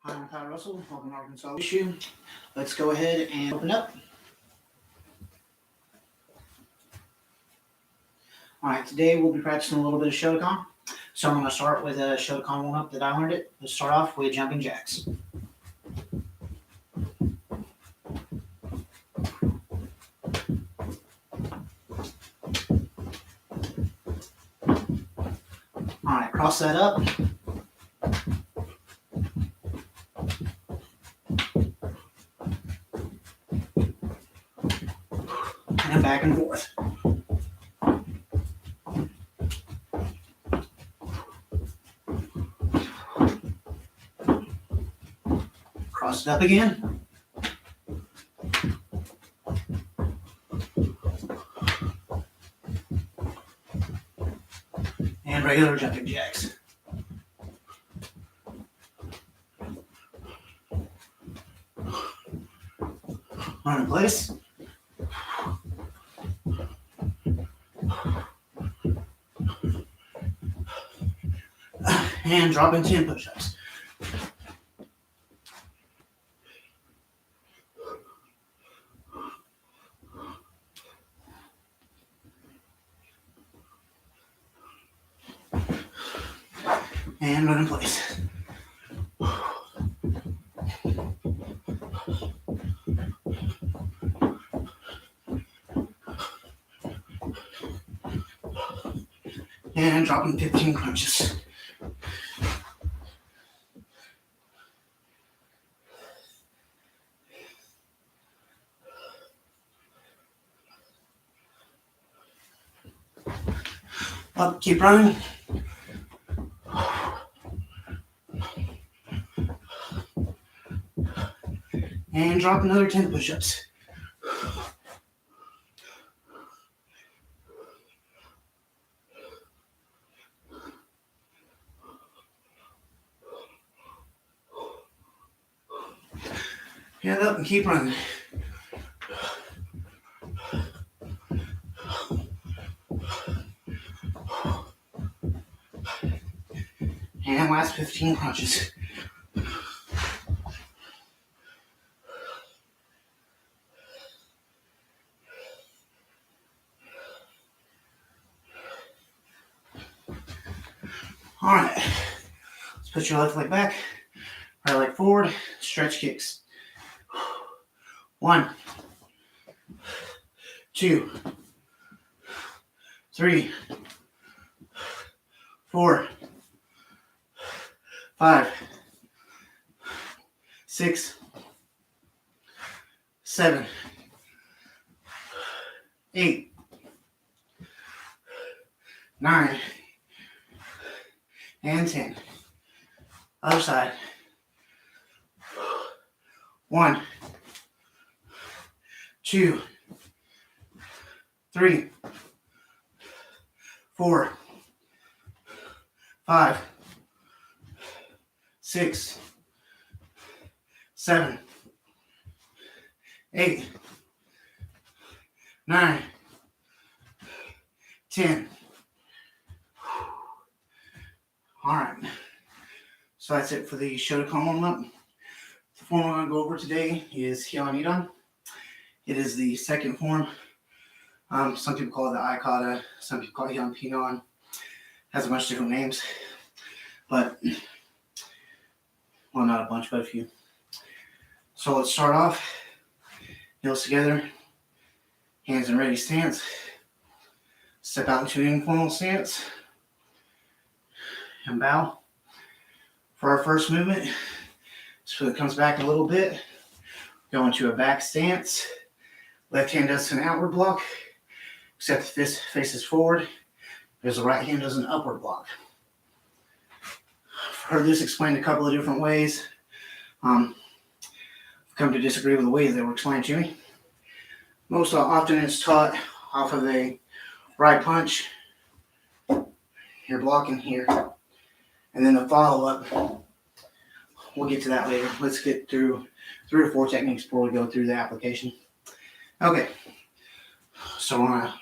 Hi, I'm Kyle Russell. Welcome to Arkansas Issue. Let's go ahead and open up. Alright, today we'll be practicing a little bit of Shotokan. So I'm going to start with a Shotokan warm-up that I learned it. Let's start off with jumping jacks. Alright, cross that up. And back and forth. Cross it up again. And regular jumping jacks. Run in place. And dropping 10 push-ups. And run in place. And dropping 15 crunches. Up, keep running. And drop another 10 push-ups. Hand up and keep running. And last 15 crunches. All right, let's put your left leg back, right leg forward, stretch kicks. 1, 2, 3, 4, 5, 6, 7, 8, 9, and 10. Other side. 1, 2, 3, 4, 5, 6, 7, 8, 9, 10. All right. So that's it for the Shotokan warm-up. The form I'm going to go over today is Heian Nidan. It is the second form. Some people call it the Aikata. Some people call it Heian Pinon. Has a bunch of different names. But, well, not a bunch, but a few. So let's start off. Heels together. Hands in ready stance. Step out into an informal stance. And bow. For our first movement, so it comes back a little bit. Go into a back stance. Left hand does an outward block, except the fist faces forward, because the right hand does an upward block. I've heard this explained a couple of different ways. I've come to disagree with the ways they were explained to me. Most often it's taught off of a right punch. You're blocking here. And then the follow-up, we'll get to that later. Let's get through 3 or 4 techniques before we go through the application. Okay, so we're going to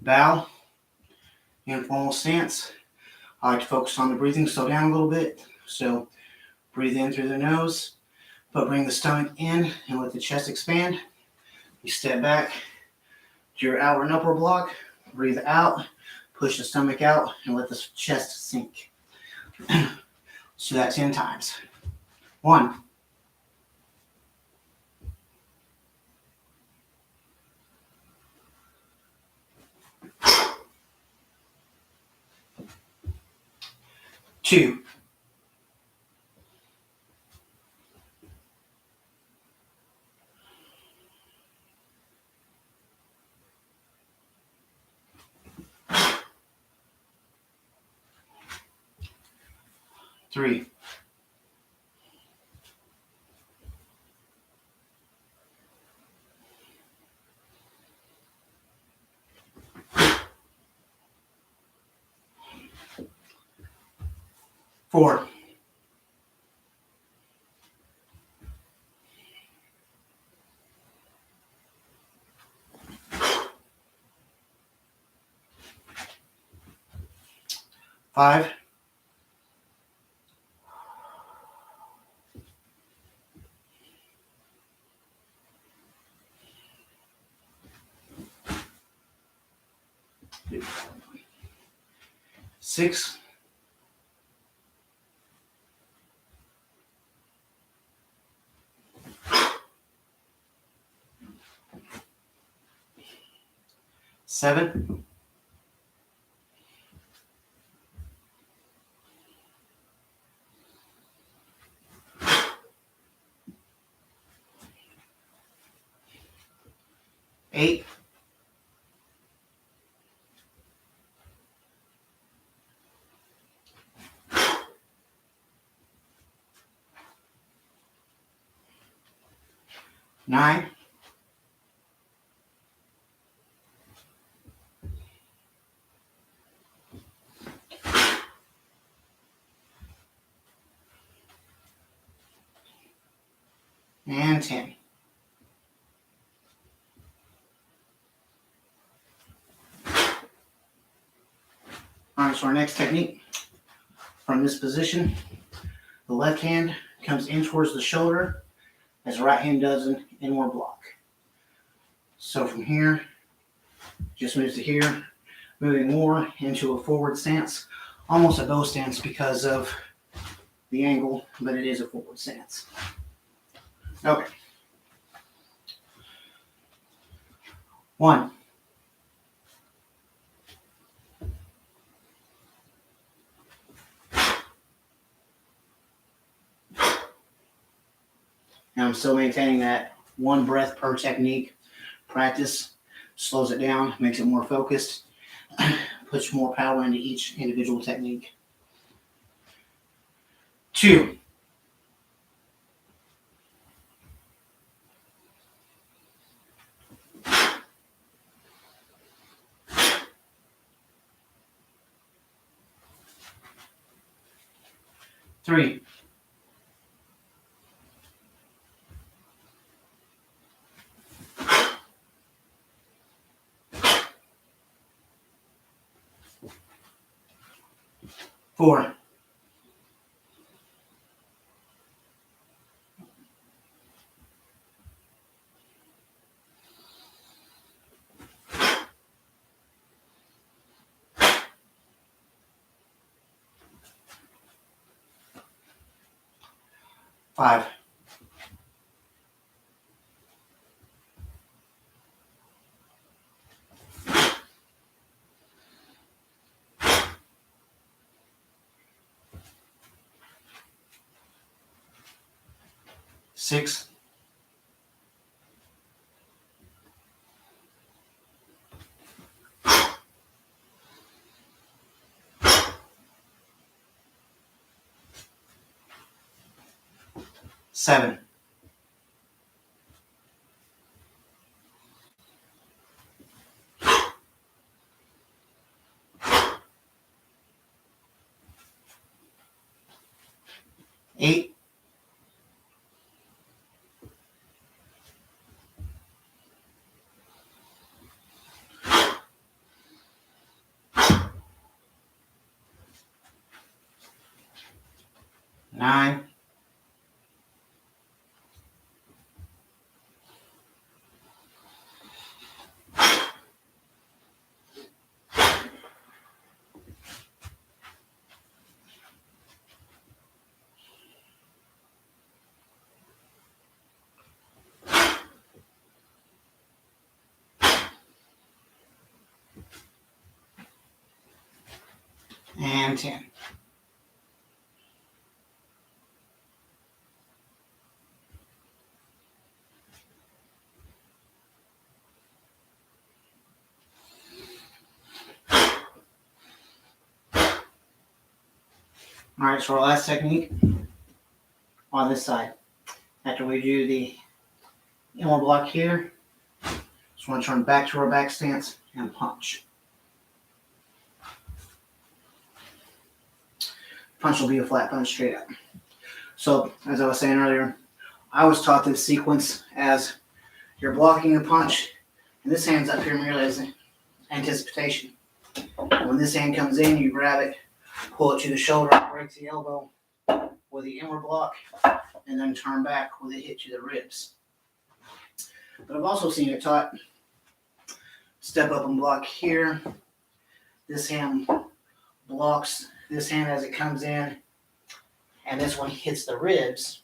bow, informal stance. I like to focus on the breathing, slow down a little bit. So Breathe in through the nose, but bring the stomach in and let the chest expand. You step back to your outward and upward block. Breathe out, push the stomach out, and let the chest sink. Let's do that 10 times. 1, 2, 3, 4, 5, 6, 7, 8, 9, and 10. All right, so our next technique, from this position, the left hand comes in towards the shoulder as the right hand does an inward block. So from here, just moves to here, moving more into a forward stance, almost a bow stance because of the angle, but it is a forward stance. Okay. 1, 2. Now I'm still maintaining that 1 breath per technique. Practice slows it down, makes it more focused, puts more power into each individual technique. 2, 3, 4, 5, 6, 7, 8, 9, and 10. All right, so our last technique on this side. After we do the inward block here, just want to turn back to our back stance and punch. Punch will be a flat punch straight up. So, as I was saying earlier, I was taught this sequence as you're blocking a punch, and this hand's up here merely as anticipation. When this hand comes in, you grab it, pull it to the shoulder, break the elbow with the inward block, and then turn back with a hit to the ribs. But I've also seen it taught step up and block here. This hand blocks this hand as it comes in, and this one hits the ribs,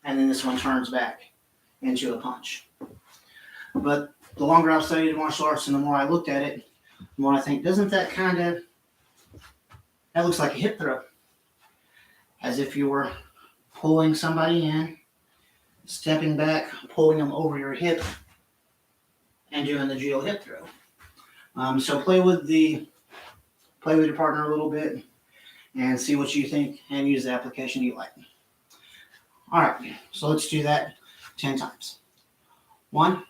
and then this one turns back into a punch. But the longer I've studied martial arts and the more I looked at it, the more I think, doesn't that that looks like a hip throw. As if you were pulling somebody in, stepping back, pulling them over your hip, and doing the Geo hip throw. So play with your partner a little bit and see what you think and use the application you like. All right, so let's do that 10 times. 1,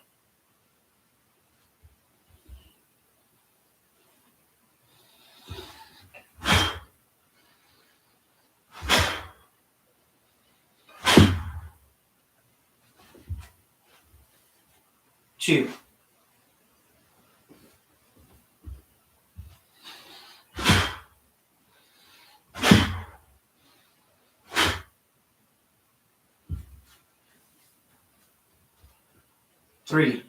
2, 3,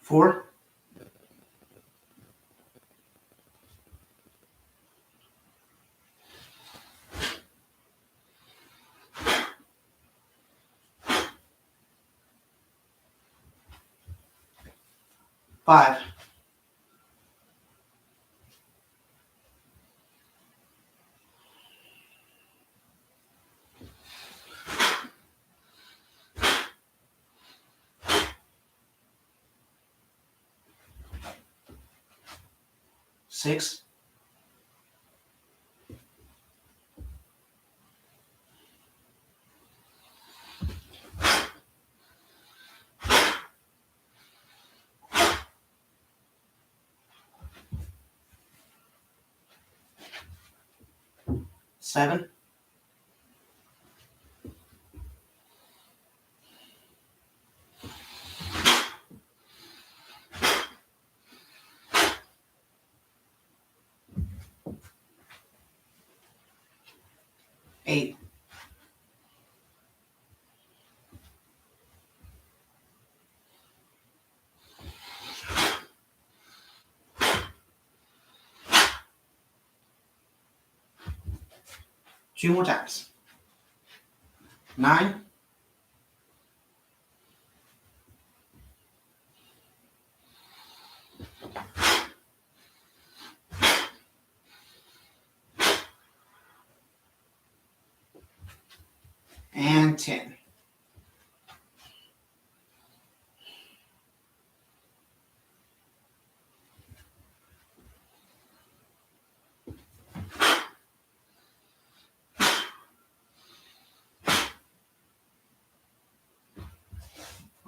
4, 5, 6, 7, 8, 2 more times. 9, 10.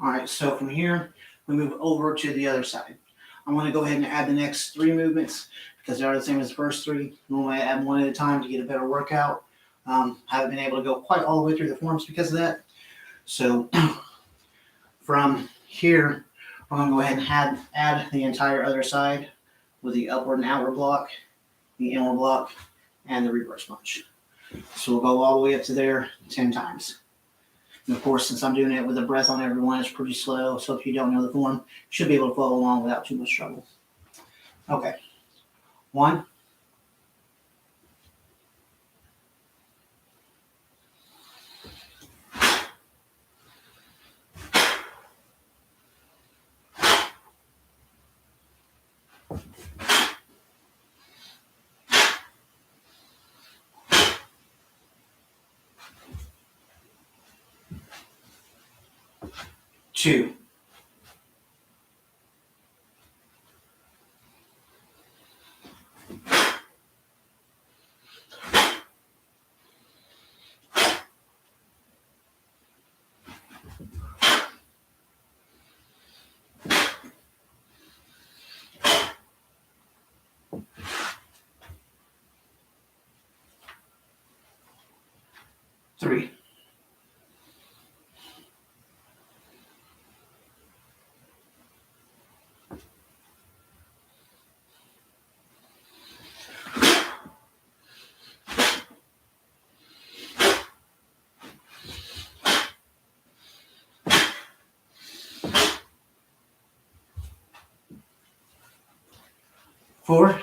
All right, so from here, we move over to the other side. I'm going to go ahead and add the next 3 movements because they are the same as the first 3. Normally I add one at a time to get a better workout. Haven't been able to go quite all the way through the forms because of that. So from here, we're going to go ahead and add the entire other side with the upward and outward block, the inward block, and the reverse punch. So we'll go all the way up to there 10 times. And of course, since I'm doing it with a breath on everyone, it's pretty slow. So if you don't know the form, you should be able to follow along without too much trouble. Okay. 1, Two. Three. Four.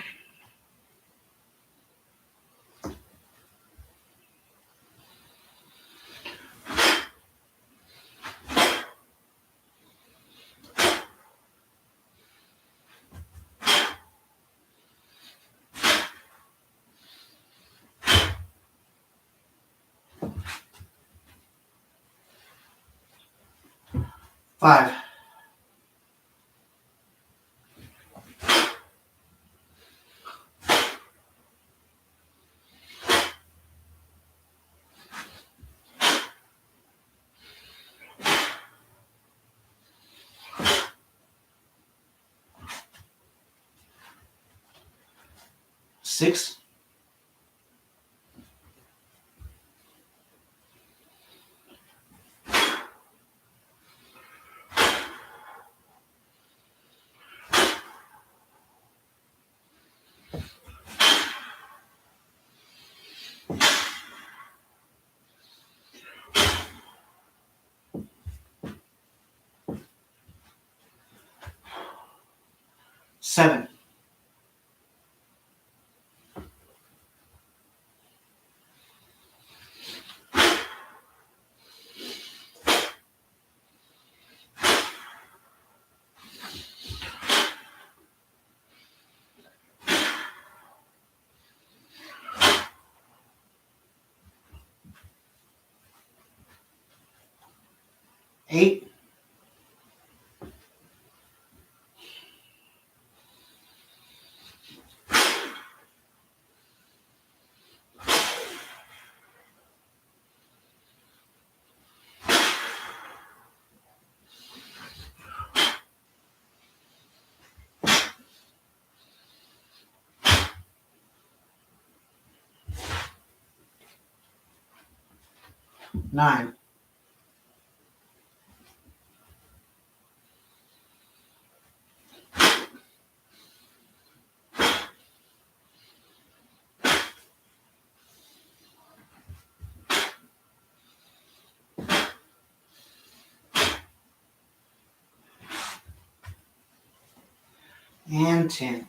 Five. Six. Seven. Eight. Nine. And 10.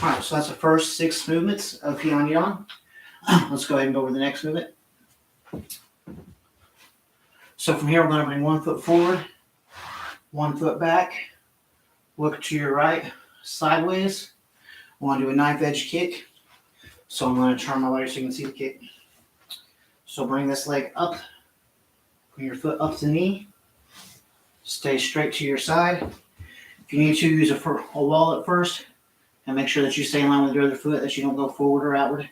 All right, so that's the first 6 movements of Heian Nidan. Let's go ahead and go over the next movement. So from here, we're going to bring 1 foot forward, 1 foot back, look to your right, sideways. We want to do a knife edge kick. So I'm going to turn my leg so you can see the kick. So bring this leg up, bring your foot up to the knee, stay straight to your side. If you need to, use a wall at first, and make sure that you stay in line with your other foot, that you don't go forward or outward.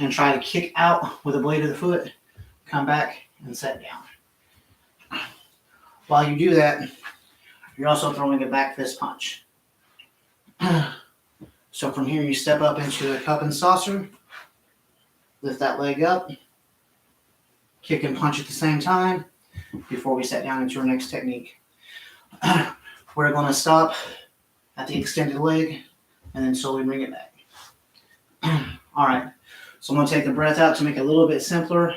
And try to kick out with the blade of the foot, come back and set down. While you do that, you're also throwing a back fist punch. So from here, you step up into a cup and saucer, lift that leg up, kick and punch at the same time before we set down into our next technique. We're going to stop at the extended leg and then slowly bring it back. All right, so I'm going to take the breath out to make it a little bit simpler.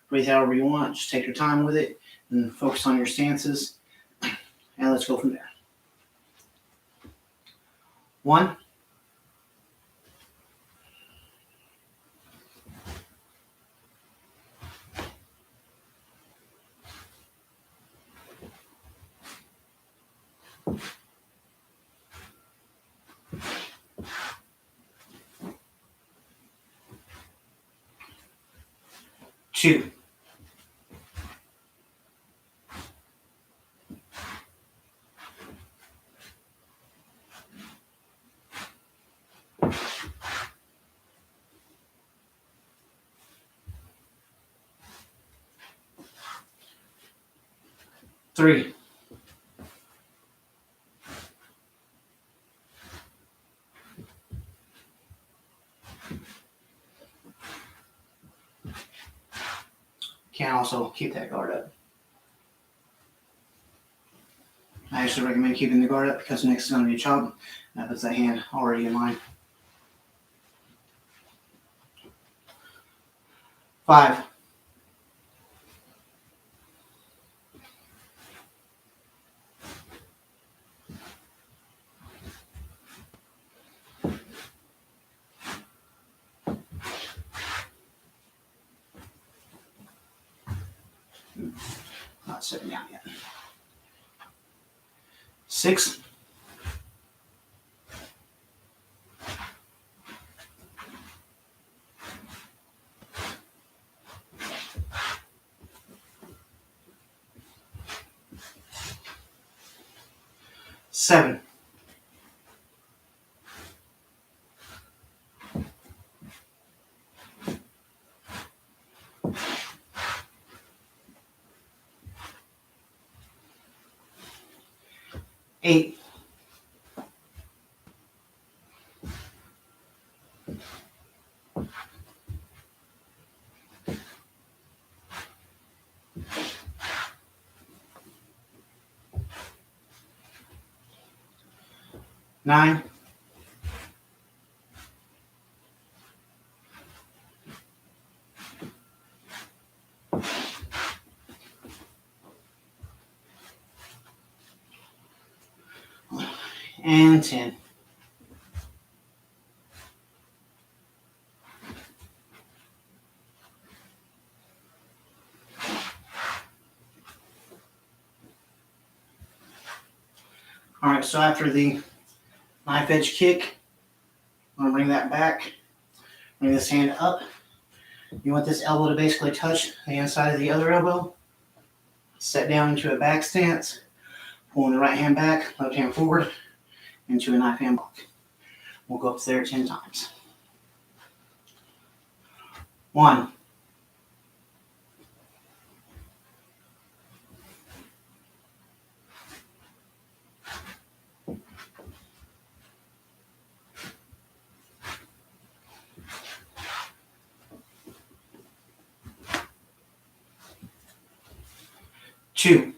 Breathe however you want, just take your time with it and focus on your stances. And let's go from there. 1, 2, 3, 'Can also keep that guard up. I actually recommend keeping the guard up because next is going to be a chop. That puts that hand already in line. 5, not sitting down yet. 6, 7, 8, 9, and 10. All right, so after the knife edge kick, I'm going to bring that back, bring this hand up. You want this elbow to basically touch the inside of the other elbow. Set down into a back stance, pulling the right hand back, left hand forward, into a knife hand block. We'll go up there 10 times. 1, 2,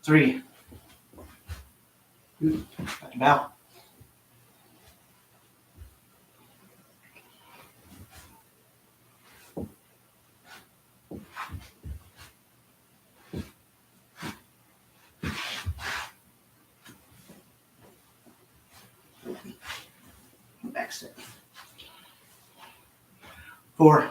3, got the bow. 4,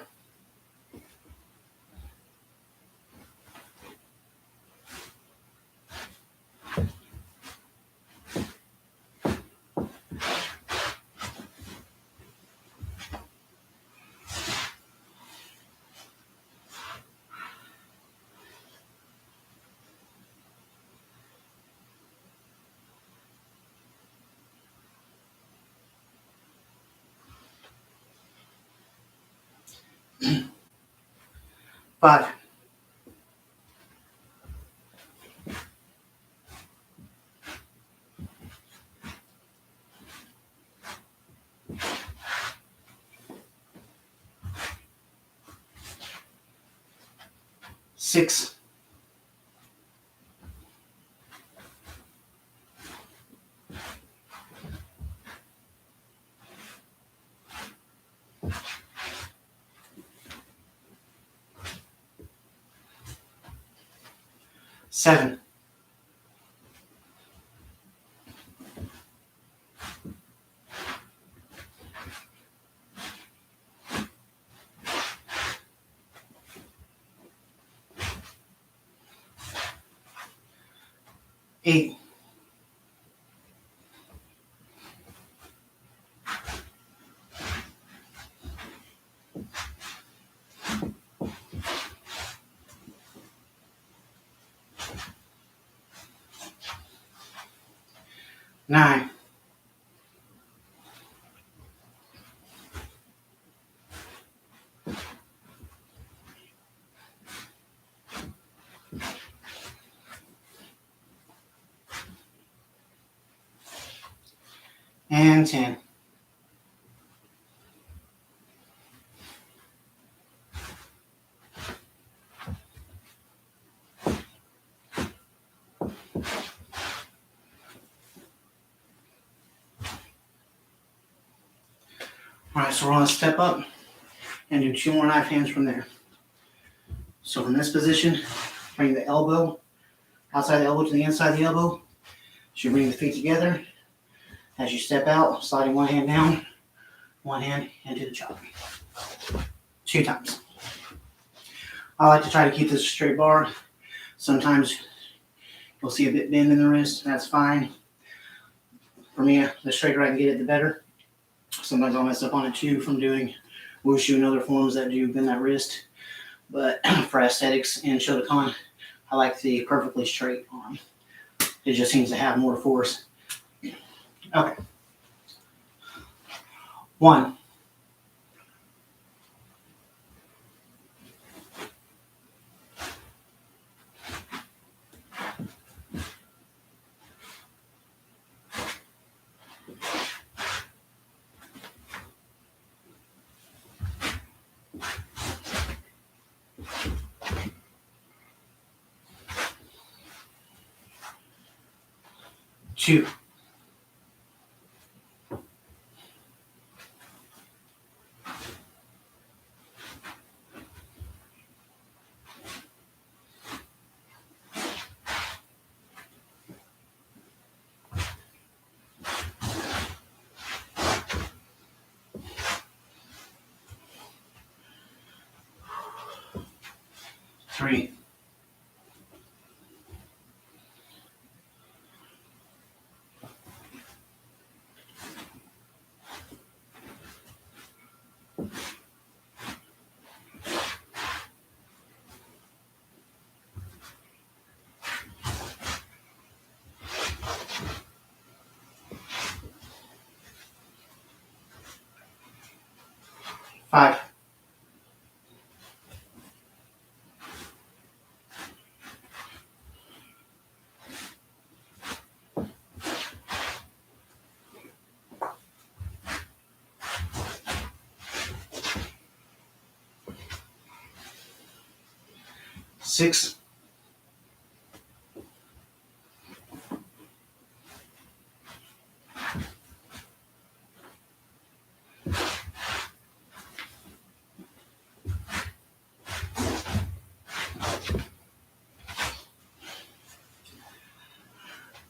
5, 6, 7, 8, 9, 10. All right, so we're going to step up and do 2 more knife hands from there. So from this position, bring the elbow, outside the elbow to the inside of the elbow. So you bring the feet together. As you step out, sliding one hand down, one hand into the chop. 2 times. I like to try to keep this a straight bar. Sometimes you'll see a bit bend in the wrist. That's fine. For me, the straighter I can get it, the better. Sometimes I'll mess up on it too from doing wushu and other forms that do bend that wrist. But for aesthetics and Shotokan, I like the perfectly straight arm. It just seems to have more force. Okay. 1, 2, 3, 5, 6,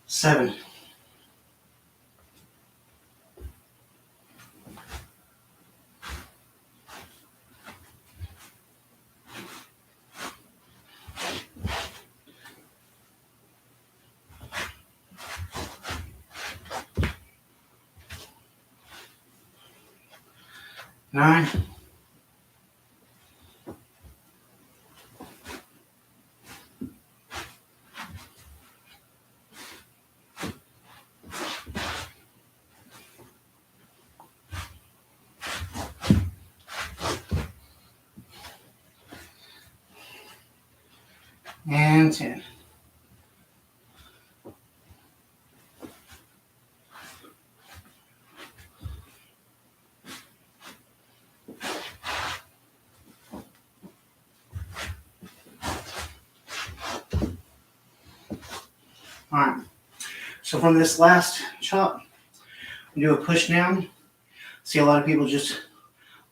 7, 9, 10. All right. So from this last chop, we do a push down. See, a lot of people just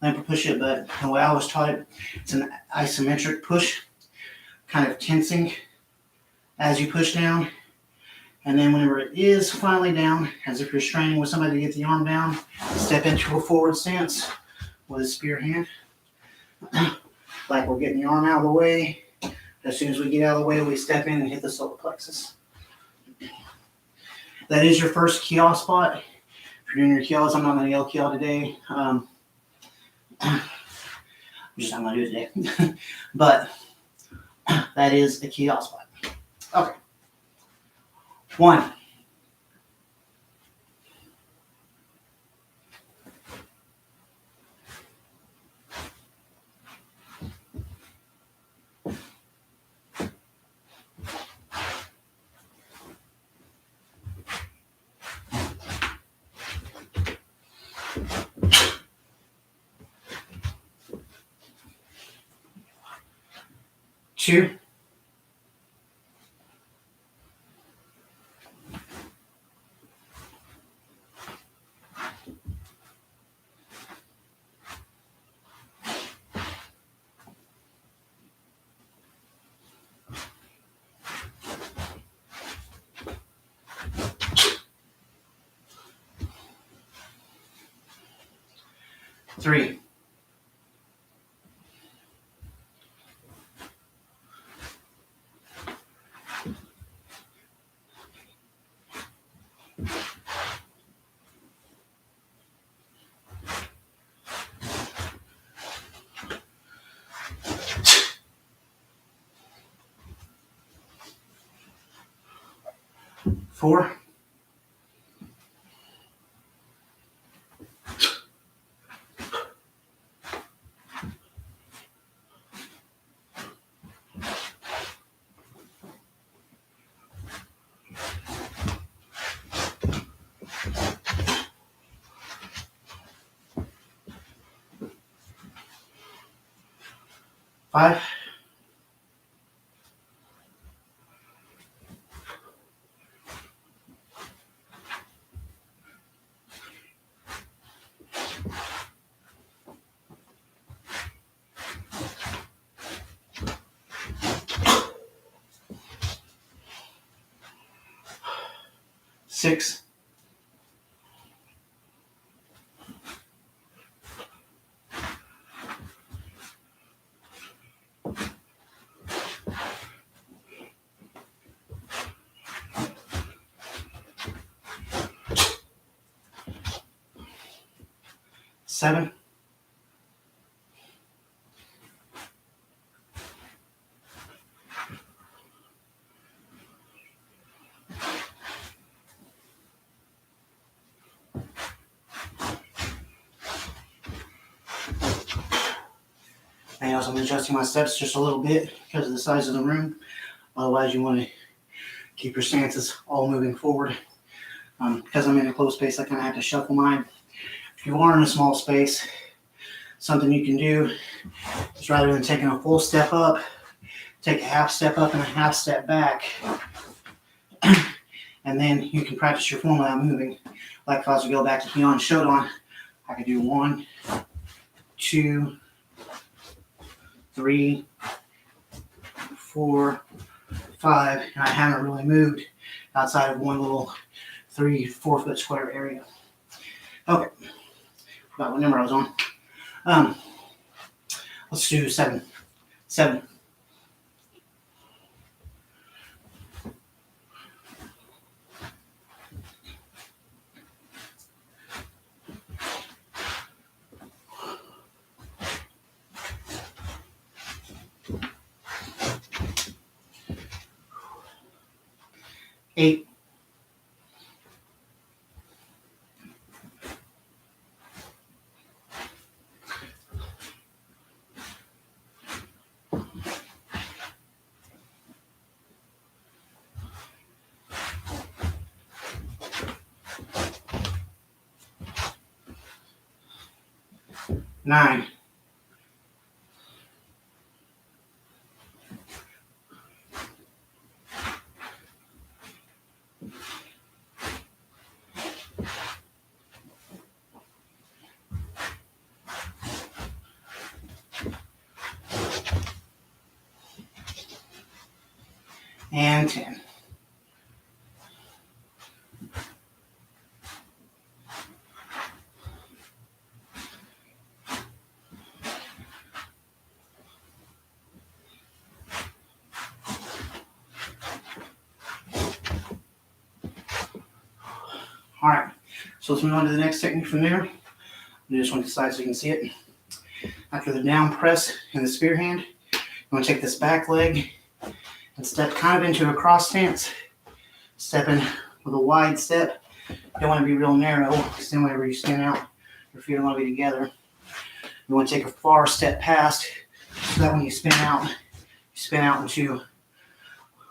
lamp push it, but the way I was taught it, it's an isometric push, kind of tensing as you push down. And then whenever it is finally down, as if you're straining with somebody to get the arm down, step into a forward stance with a spear hand. Like we're getting the arm out of the way. As soon as we get out of the way, we step in and hit the solar plexus. That is your first kill spot. If you're doing your kills, I'm not going to yell kill today. I'm just not going to do it today. But that is the kill spot. Okay. 1. 2. 3. 4. 5. 6. 7. 'Anything else? I'm adjusting my steps just a little bit because of the size of the room. Otherwise, you want to keep your stances all moving forward. Because I'm in a closed space, I kind of have to shuffle mine. If you are in a small space, something you can do is rather than taking a full step up, take a half step up and a half step back. And then you can practice your form without moving. Like if I was to go back to Heian Nidan, I could do 1, 2, 3, 4, 5, and I haven't really moved outside of one little 3-4 foot square area. Okay, forgot what number I was on. Let's do 7. 7. 8. 9. and 10. All right, so let's move on to the next technique from there. Do this one to the side so you can see it. After the down press and the spear hand, you want to take this back leg and step kind of into a cross stance. Stepping with a wide step. You don't want to be real narrow, because then whenever you stand out, your feet don't want to be together. You want to take a far step past, so that when you spin out into,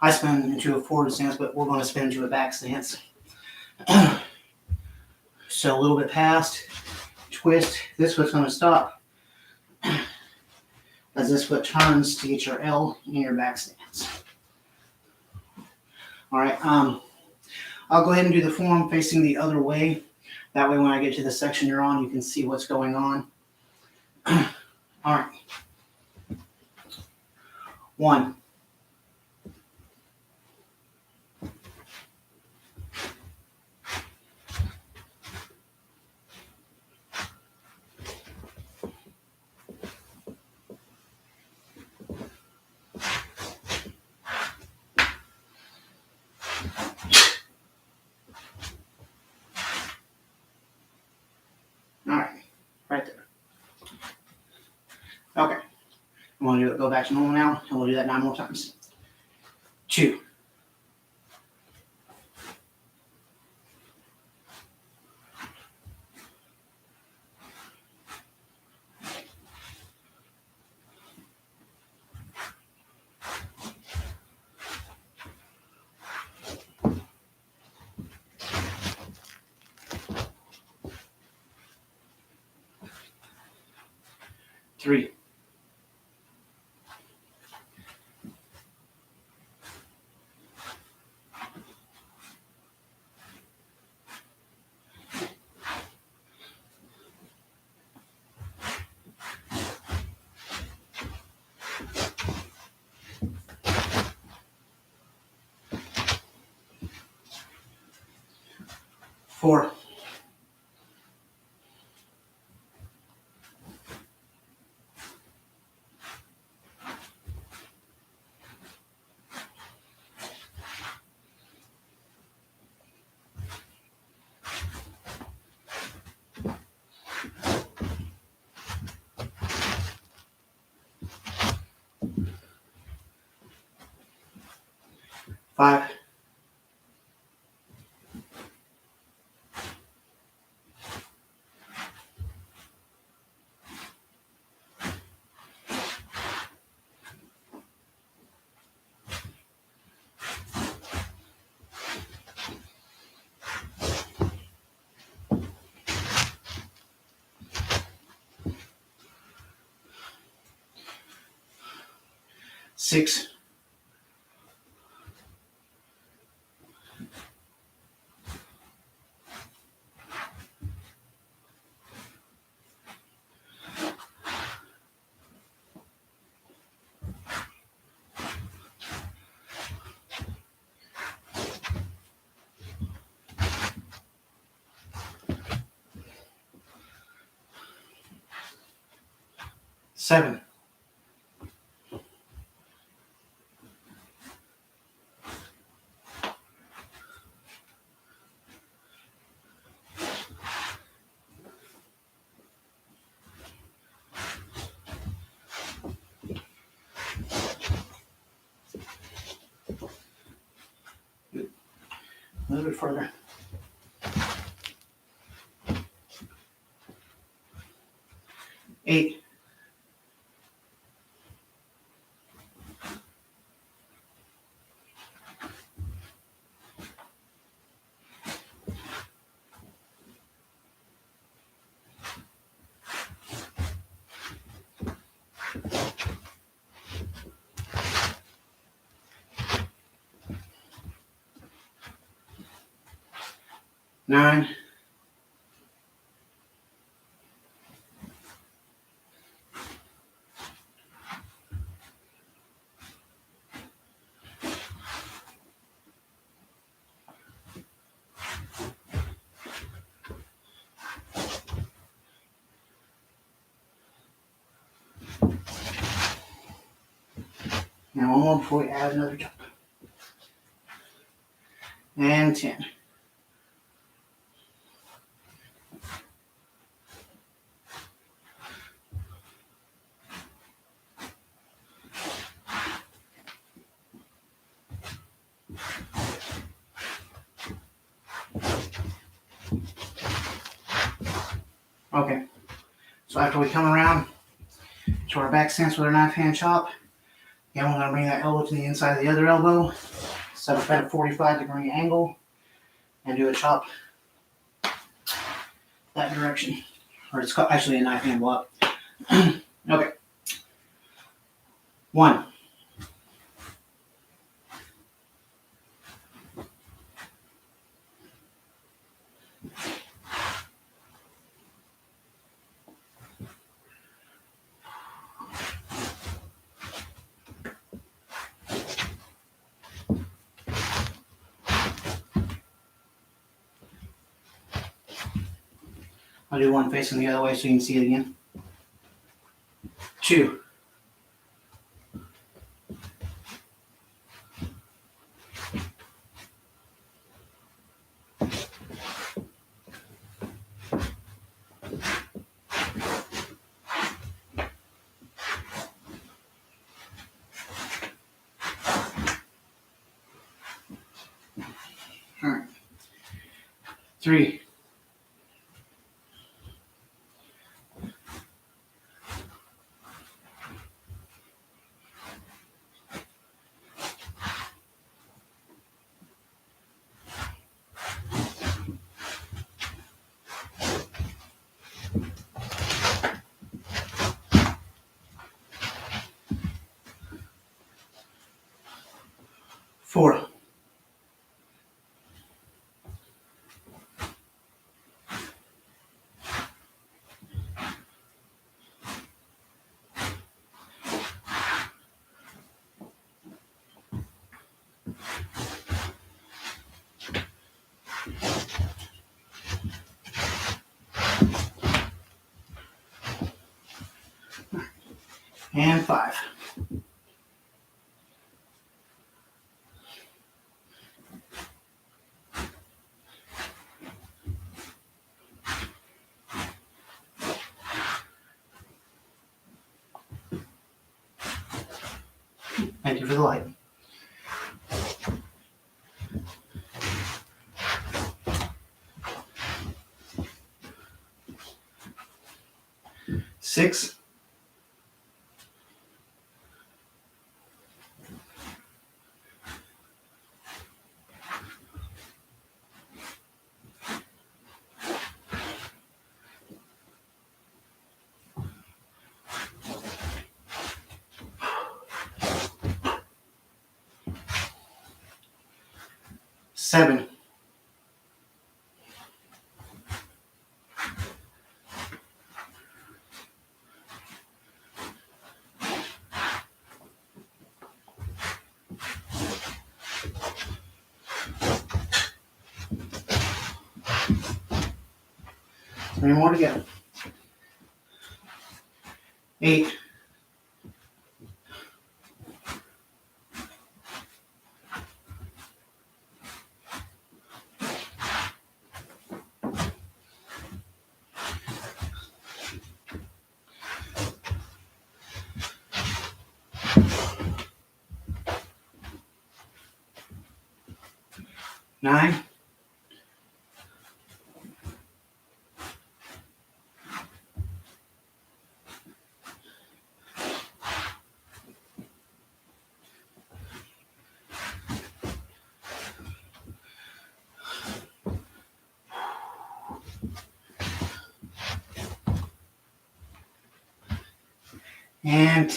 I spin into a forward stance, but we're going to spin into a back stance. So a little bit past, twist, this foot's going to stop as this foot turns to get your L in your back stance. All right, I'll go ahead and do the form facing the other way. That way when I get to the section you're on, you can see what's going on. All right. 1. 1. Go back to normal now, and we'll do that 9 more times. 2. 3. 4. 5. 6. 7. 'A little bit further. 8. 9. And one more before we add another jump. And 10. Okay, so after we come around to our back stance with our knife hand chop, again, we're going to bring that elbow to the inside of the other elbow, set up at a 45-degree angle, and do a chop that direction. Or it's actually a knife hand block. Okay. 1. 'll do one facing the other way so you can see it again. 2. 3. 4. 5. Thank you for the light. 6. 7. 3 more to go. 8. 9.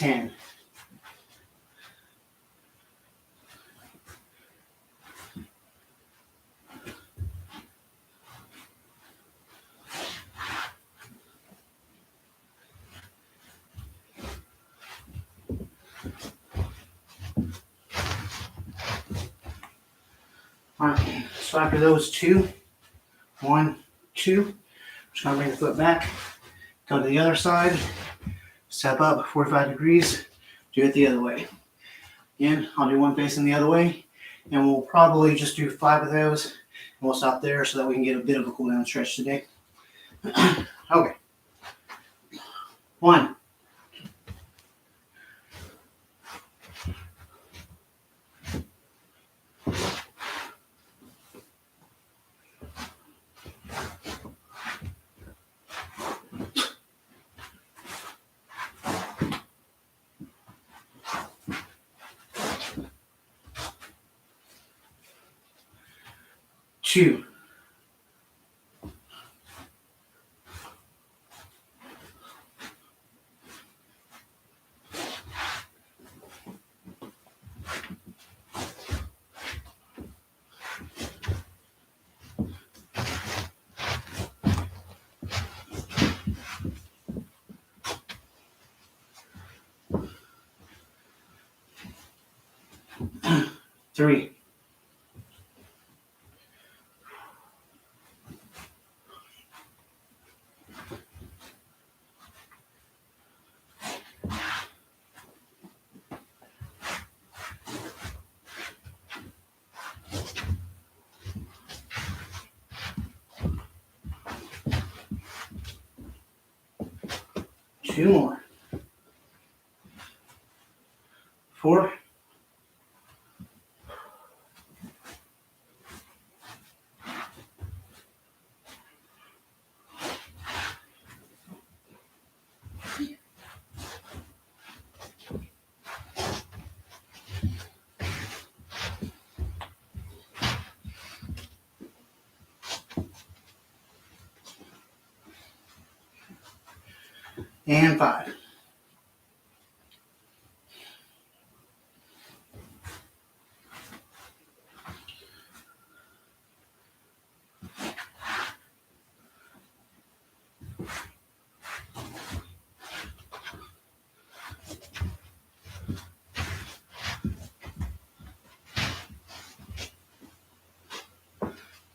10. Alright, so after those 2, 1, 2, I'm just going to bring the foot back, go to the other side, step up 45 degrees, do it the other way. Again, I'll do one facing the other way, and we'll probably just do 5 of those, and we'll stop there so that we can get a bit of a cool down stretch today. Okay. 1. 2. 3. 2 more. 4. 5.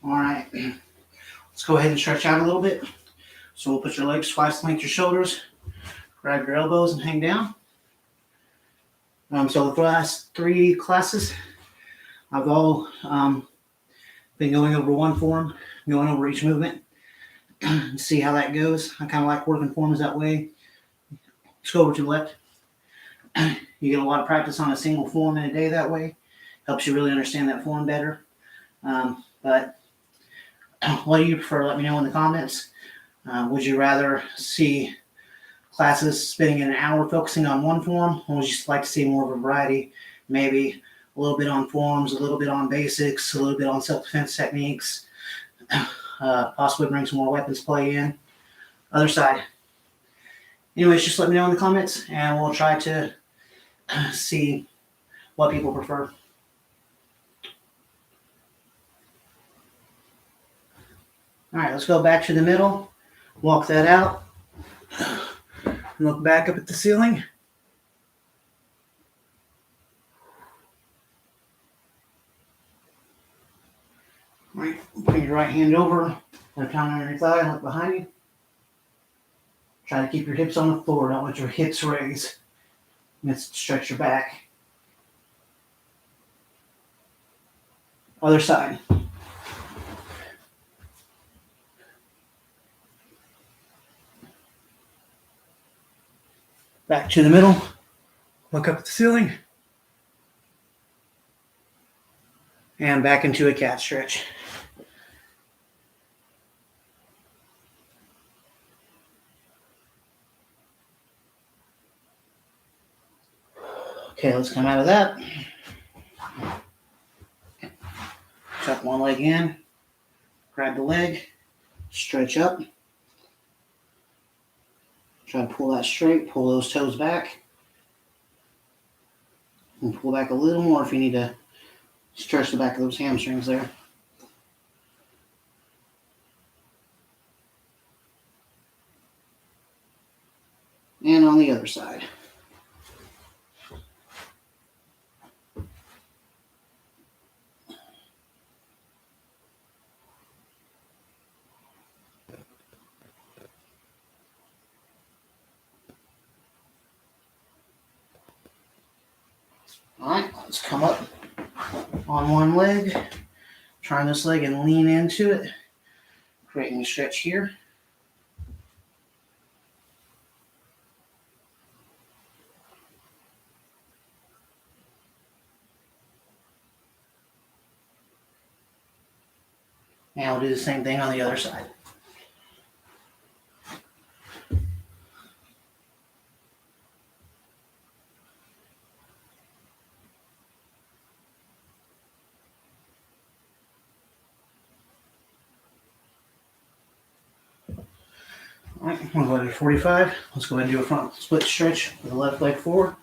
All right. Let's go ahead and stretch out a little bit. So we'll put your legs twice length your shoulders, grab your elbows and hang down. So the last 3 classes, I've all been going over one form, going over each movement, see how that goes. I kind of like working forms that way. Let's go over to the left. You get a lot of practice on a single form in a day that way. Helps you really understand that form better. But what do you prefer? Let me know in the comments. Would you rather see classes spending an hour focusing on one form, or would you just like to see more of a variety? Maybe a little bit on forms, a little bit on basics, a little bit on self-defense techniques, possibly bring some more weapons play in. Other side. Anyways, just let me know in the comments, and we'll try to see what people prefer. All right, let's go back to the middle. Walk that out. Look back up at the ceiling. All right, bring your right hand over, left hand on your thigh, look behind you. Try to keep your hips on the floor. Don't let your hips raise. Let's stretch your back. Other side. Back to the middle. Look up at the ceiling. And back into a cat stretch. Okay, let's come out of that. Tuck one leg in. Grab the leg. Stretch up. Try to pull that straight. Pull those toes back. And pull back a little more if you need to stretch the back of those hamstrings there. And on the other side. All right, let's come up on one leg, turn this leg and lean into it, creating a stretch here. And we'll do the same thing on the other side. All right, we'll go ahead to 45. Let's go ahead and do a front split stretch with the left leg forward.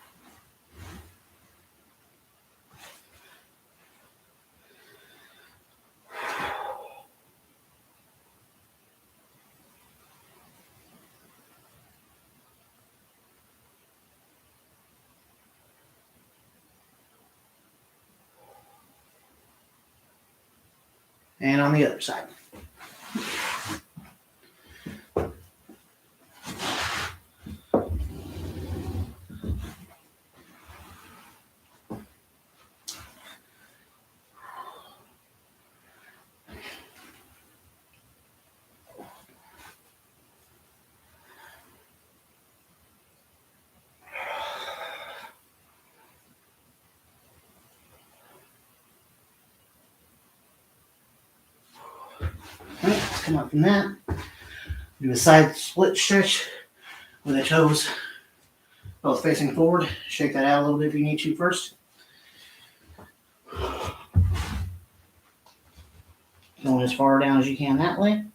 And on the other side. All right, let's come up from that. Do a side split stretch with the toes both facing forward. Shake that out a little bit if you need to first. Going as far down as you can that way.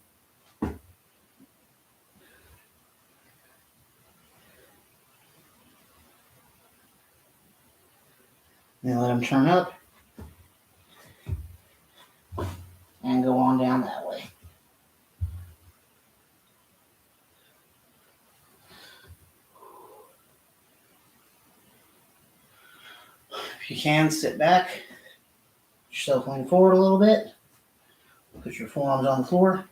Then let them turn up and go on down that way. If you can, sit back, get yourself lean forward a little bit, put your forearms on the floor,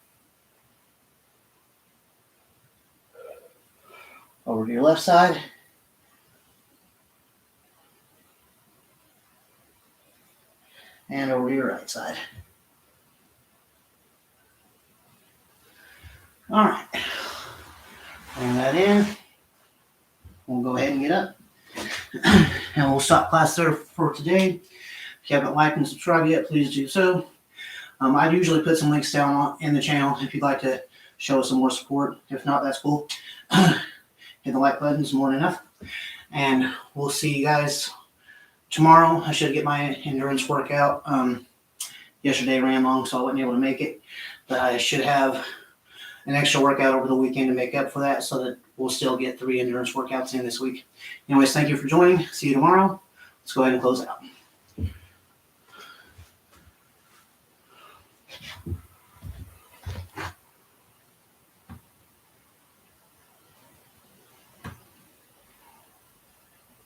over to your left side, and over to your right side. All right, bring that in. We'll go ahead and get up, and we'll stop class there for today. If you haven't liked and subscribed yet, please do so. I'd usually put some links down in the channel if you'd like to show us some more support. If not, that's cool. Hit the like button is more than enough. And we'll see you guys tomorrow. I should get my endurance workout. Yesterday ran long, so I wasn't able to make it. But I should have an extra workout over the weekend to make up for that, so that we'll still get 3 endurance workouts in this week. Anyways, thank you for joining. See you tomorrow. Let's go ahead and close out.